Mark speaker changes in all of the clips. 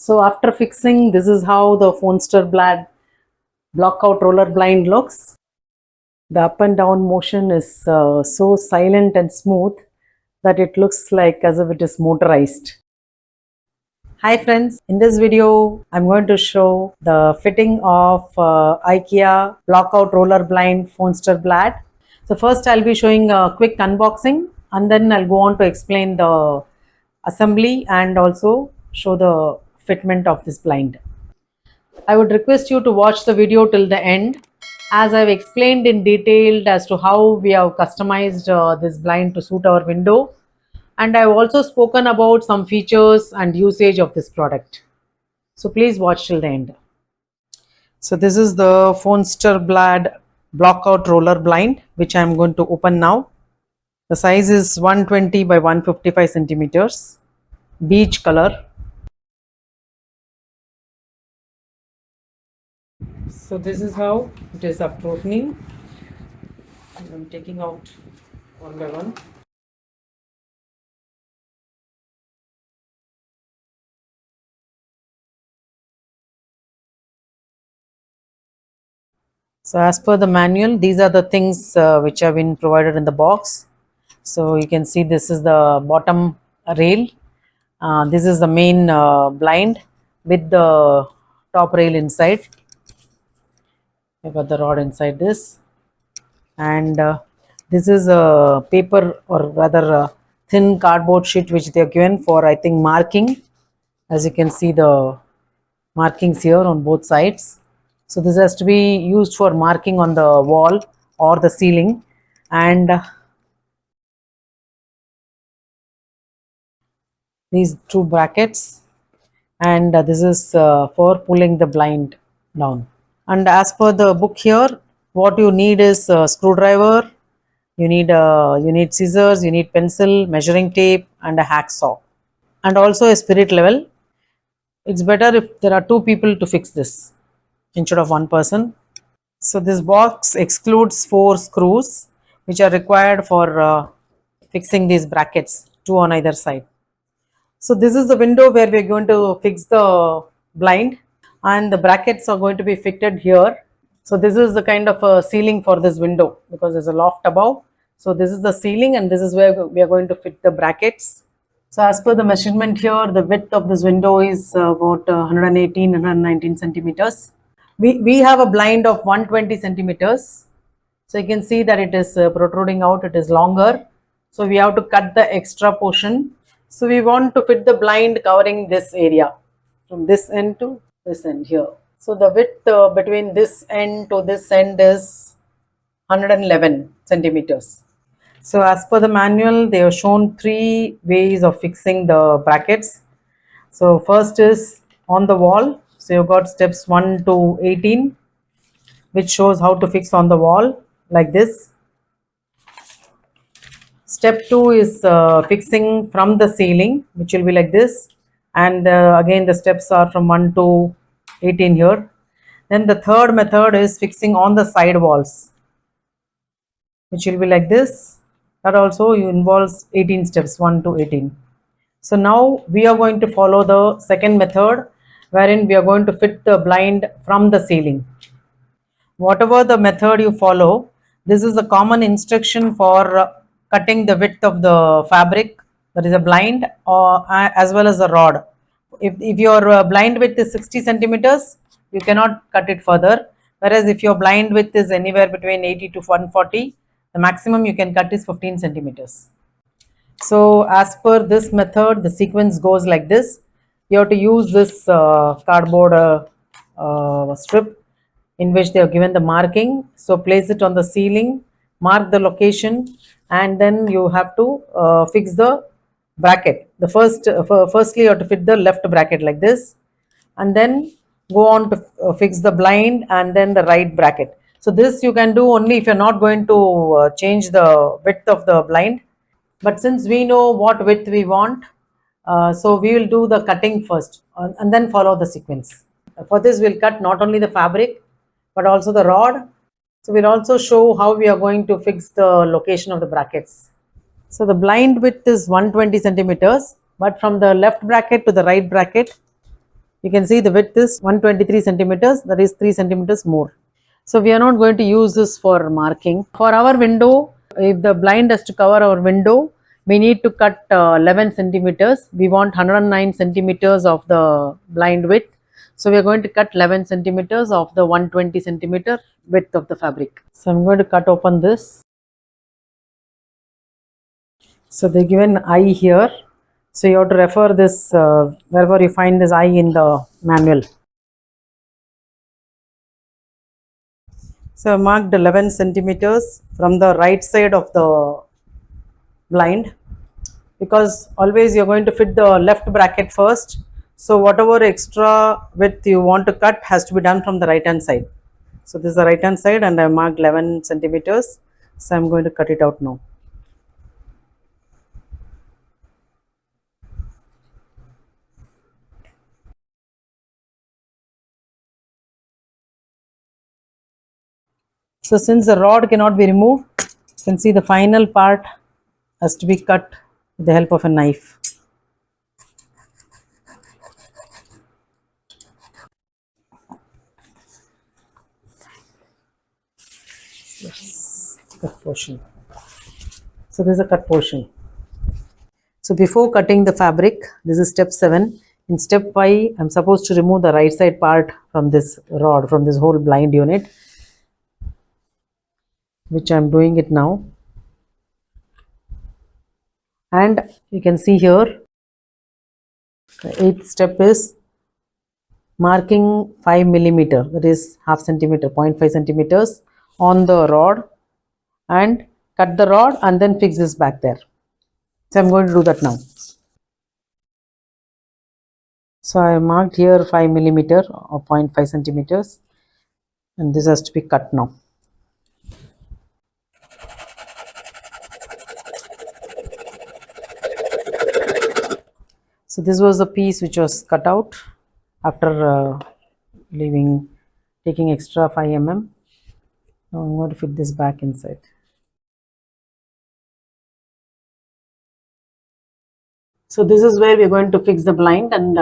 Speaker 1: So after fixing, this is how the Fonsterblad Blockout roller blind looks. The up and down motion is so silent and smooth that it looks like as if it is motorized. Hi friends, in this video I'm going to show the fitting of IKEA Blockout roller blind Fonsterblad. So first I'll be showing a quick unboxing and then I'll go on to explain the assembly and also show the fitment of this blind. I would request you to watch the video till the end as I've explained in detail as to how we have customized this blind to suit our window, and I've also spoken about some features and usage of this product. So please watch till the end. So this is the Fonsterblad Blockout roller blind which I'm going to open now. The size is 120 by 155 centimeters, beige color. So this is how it is after opening. I'm taking out one by one. So as per the manual, these are the things which have been provided in the box. So you can see this is the bottom rail. This is the main blind with the top rail inside. I got the rod inside this, and this is a paper or rather a thin cardboard sheet which they are given for, I think, marking. As you can see the markings here on both sides. So this has to be used for marking on the wall or the ceiling, and these two brackets, and this is for pulling the blind down. And as per the book here, what you need is a screwdriver, you need scissors, you need pencil, measuring tape, and a hacksaw, and also a spirit level. It's better if there are two people to fix this instead of one person. So this box excludes 4 screws which are required for fixing these brackets, 2 on either side. So this is the window where we are going to fix the blind, and the brackets are going to be fitted here. So this is the kind of a ceiling for this window because there's a loft above. So this is the ceiling and this is where we are going to fit the brackets. So as per the measurement here, the width of this window is about 118, 119 centimeters. We have a blind of 120 centimeters. So you can see that it is protruding out, it is longer. So we have to cut the extra portion. So we want to fit the blind covering this area from this end to this end here. So the width between this end to this end is 111 centimeters. So as per the manual, they have shown 3 ways of fixing the brackets. So first is on the wall. So you've got steps 1 to 18, which shows how to fix on the wall like this. Step 2 is fixing from the ceiling, which will be like this, and again the steps are from 1 to 18 here. Then the third method is fixing on the side walls, which will be like this. That also involves 18 steps, 1 to 18. So now we are going to follow the second method, wherein we are going to fit the blind from the ceiling. Whatever the method you follow, this is a common instruction for cutting the width of the fabric, that is a blind, or as well as a rod. If your blind width is 60 centimeters, you cannot cut it further. Whereas if your blind width is anywhere between 80 to 140, the maximum you can cut is 15 centimeters. So as per this method, the sequence goes like this. You have to use this cardboard strip in which they have given the marking. So place it on the ceiling, mark the location, and then you have to fix the bracket. The firstly you have to fit the left bracket like this, and then go on to fix the blind and then the right bracket. So this you can do only if you're not going to change the width of the blind. But since we know what width we want, so we will do the cutting first and then follow the sequence. For this we'll cut not only the fabric but also the rod. So we'll also show how we are going to fix the location of the brackets. So the blind width is 120 centimeters, but from the left bracket to the right bracket, You can see the width is 123 centimeters, that is 3 centimeters more. So we are not going to use this for marking. For our window, if the blind has to cover our window, we need to cut 11 centimeters. We want 109 centimeters of the blind width. So we are going to cut 11 centimeters of the 120 centimeter width of the fabric. So I'm going to cut open this. So they give an eye here. So you have to refer this wherever you find this eye in the manual. So I marked 11 centimeters from the right side of the blind, because always you're going to fit the left bracket first. So whatever extra width you want to cut has to be done from the right hand side. So this is the right hand side and I marked 11 centimeters. So I'm going to cut it out now. So since the rod cannot be removed, you can see the final part has to be cut with the help of a knife. Yes, cut portion. So this is a cut portion. So before cutting the fabric, this is step 7. In step 5, I'm supposed to remove the right side part from this rod, from this whole blind unit, which I'm doing it now. And you can see here, the 8th step is marking 5 millimeter, that is half centimeter, 0.5 centimeters on the rod, and cut the rod and then fix this back there. So I'm going to do that now. So I marked here 5 millimeter or 0.5 centimeters, and this has to be cut now. So this was the piece which was cut out after taking extra 5 mm. Now I'm going to fit this back inside. So this is where we are going to fix the blind, and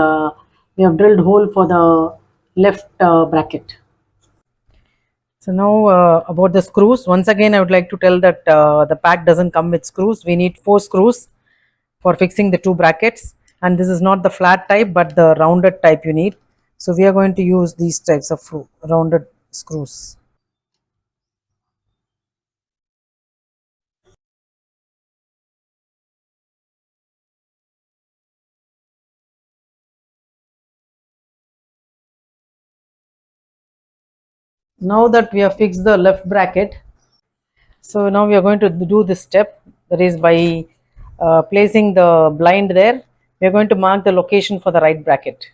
Speaker 1: we have drilled hole for the left bracket. So now about the screws. Once again I would like to tell that the pack doesn't come with screws. We need 4 screws for fixing the 2 brackets, and this is not the flat type but the rounded type you need. So we are going to use these types of rounded screws. Now that we have fixed the left bracket, so now we are going to do this step, that is by placing the blind there, we are going to mark the location for the right bracket.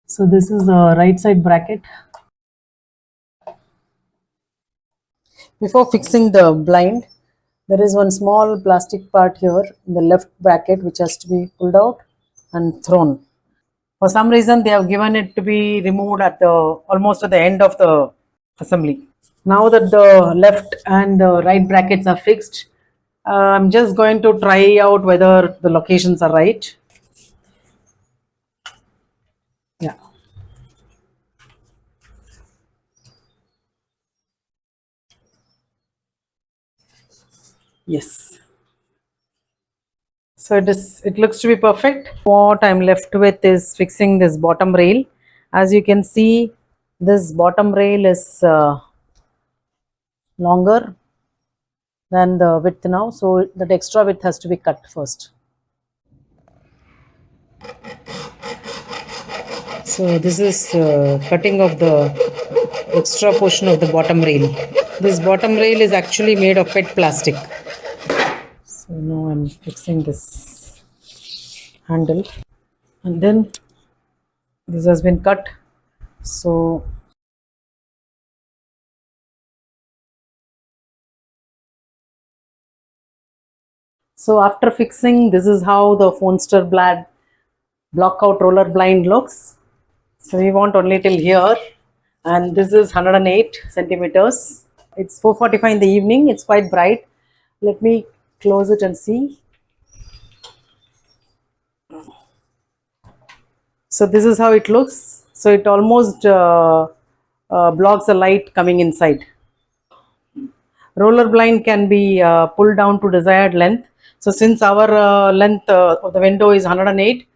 Speaker 1: So this is the right side bracket. Before fixing the blind, there is one small plastic part here in the left bracket which has to be pulled out and thrown. For some reason they have given it to be removed at the almost at the end of the assembly. Now that the left and the right brackets are fixed, I'm just going to try out whether the locations are right. Yeah. Yes. So it looks to be perfect. What I'm left with is fixing this bottom rail. As you can see, this bottom rail is longer than the width now, so that extra width has to be cut first. So this is cutting of the extra portion of the bottom rail. This bottom rail is actually made of PET plastic. So now I'm fixing this handle, and then this has been cut. So after fixing, this is how the Fonsterblad Blockout roller blind looks. So we want only till here, and this is 108 centimeters. It's 4:45 in the evening. It's quite bright. Let me close it and see. So this is how it looks. So it almost blocks the light coming inside. Roller blind can be pulled down to desired length. So since our length of the window is 108,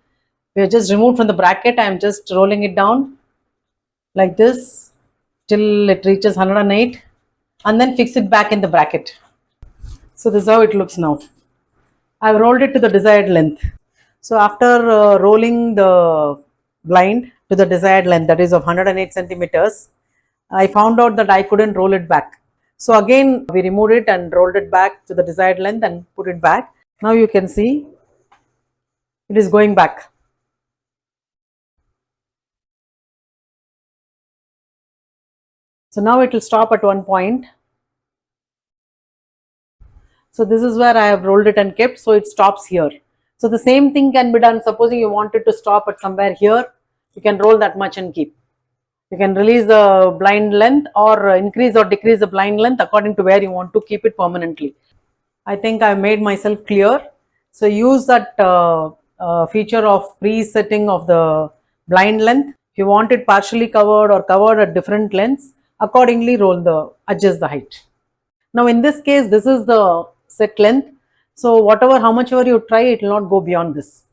Speaker 1: we have just removed from the bracket. I am just rolling it down like this till it reaches 108 and then fix it back in the bracket. So this is how it looks now. I've rolled it to the desired length. So after rolling the blind to the desired length, that is of 108 centimeters, I found out that I couldn't roll it back. So again, we removed it and rolled it back to the desired length and put it back. Now you can see it is going back. So now it will stop at one point. So this is where I have rolled it and kept, so it stops here. So the same thing can be done. Supposing you wanted to stop at somewhere here, you can roll that much and keep. You can release the blind length or increase or decrease the blind length according to where you want to keep it permanently. I think I've made myself clear. So use that feature of presetting of the blind length. If you want it partially covered or covered at different lengths, accordingly adjust the height. Now in this case, this is the set length. So how much ever you try, it will not go beyond this.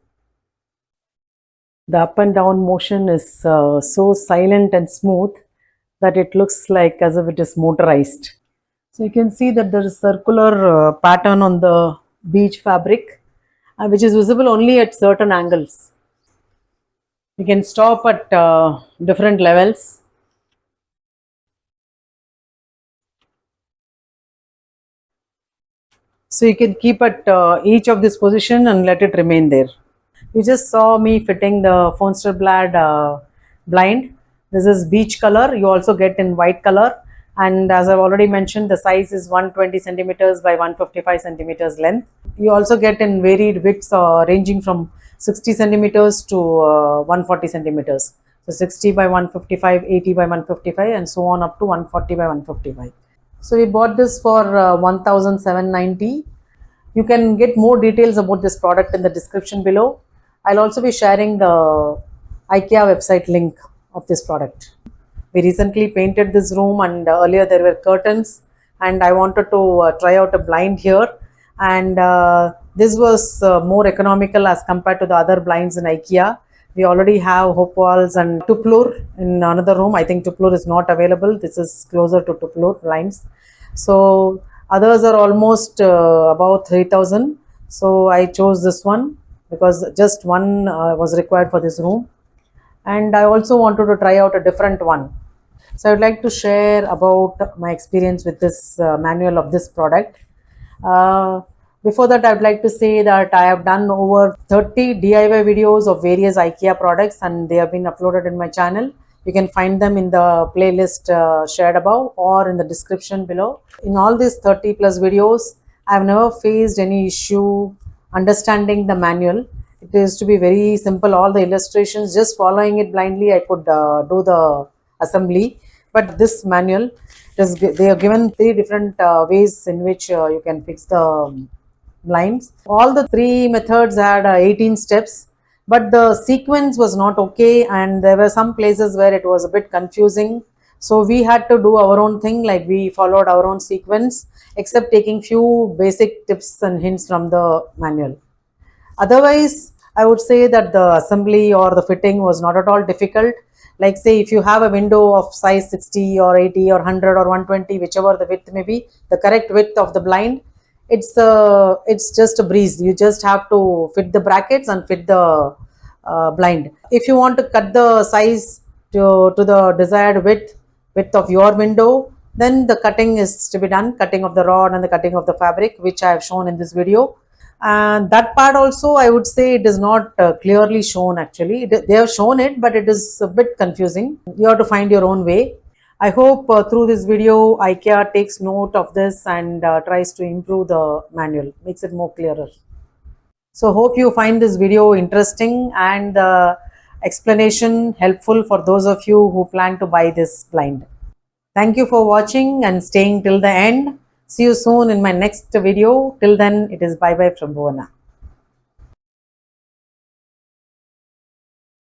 Speaker 1: The up and down motion is so silent and smooth that it looks like as if it is motorized. So you can see that there is circular pattern on the beige fabric, which is visible only at certain angles. You can stop at different levels. So you can keep at each of this position and let it remain there. You just saw me fitting the Fonsterblad blind. This is beige color. You also get in white color. And as I've already mentioned, the size is 120 centimeters by 155 centimeters length. You also get in varied widths ranging from 60 centimeters to 140 centimeters. So 60 by 155, 80 by 155 and so on up to 140 by 155. So we bought this for 1,790. You can get more details about this product in the description below. I'll also be sharing the IKEA website link of this product. We recently painted this room and earlier there were curtains and I wanted to try out a blind here, and this was more economical as compared to the other blinds in IKEA. We already have hope walls and tuplur in another room. I think tuplur is not available. This is closer to tuplur blinds. So others are almost about 3,000. So I chose this one because just one was required for this room. And I also wanted to try out a different one. So I would like to share about my experience with this manual of this product. Before that, I would like to say that I have done over 30 DIY videos of various IKEA products and they have been uploaded in my channel. You can find them in the playlist shared above or in the description below. In all these 30 plus videos, I have never faced any issue understanding the manual. It is to be very simple. All the illustrations, just following it blindly, I could do the assembly. But this manual, they have given 3 different ways in which you can fix the blinds. All the 3 methods had 18 steps, but the sequence was not okay and there were some places where it was a bit confusing. So we had to do our own thing, like we followed our own sequence except taking few basic tips and hints from the manual. Otherwise, I would say that the assembly or the fitting was not at all difficult. Like say if you have a window of size 60 or 80 or 100 or 120, whichever the width may be, the correct width of the blind, it's just a breeze. You just have to fit the brackets and fit the blind. If you want to cut the size to the desired width of your window, then the cutting is to be done, cutting of the rod and the cutting of the fabric, which I have shown in this video. And that part also, I would say it is not clearly shown actually. They have shown it, but it is a bit confusing. You have to find your own way. I hope through this video, IKEA takes note of this and tries to improve the manual, makes it more clearer. So hope you find this video interesting and the explanation helpful for those of you who plan to buy this blind. Thank you for watching and staying till the end. See you soon in my next video. Till then, it is bye bye from Bhuwana.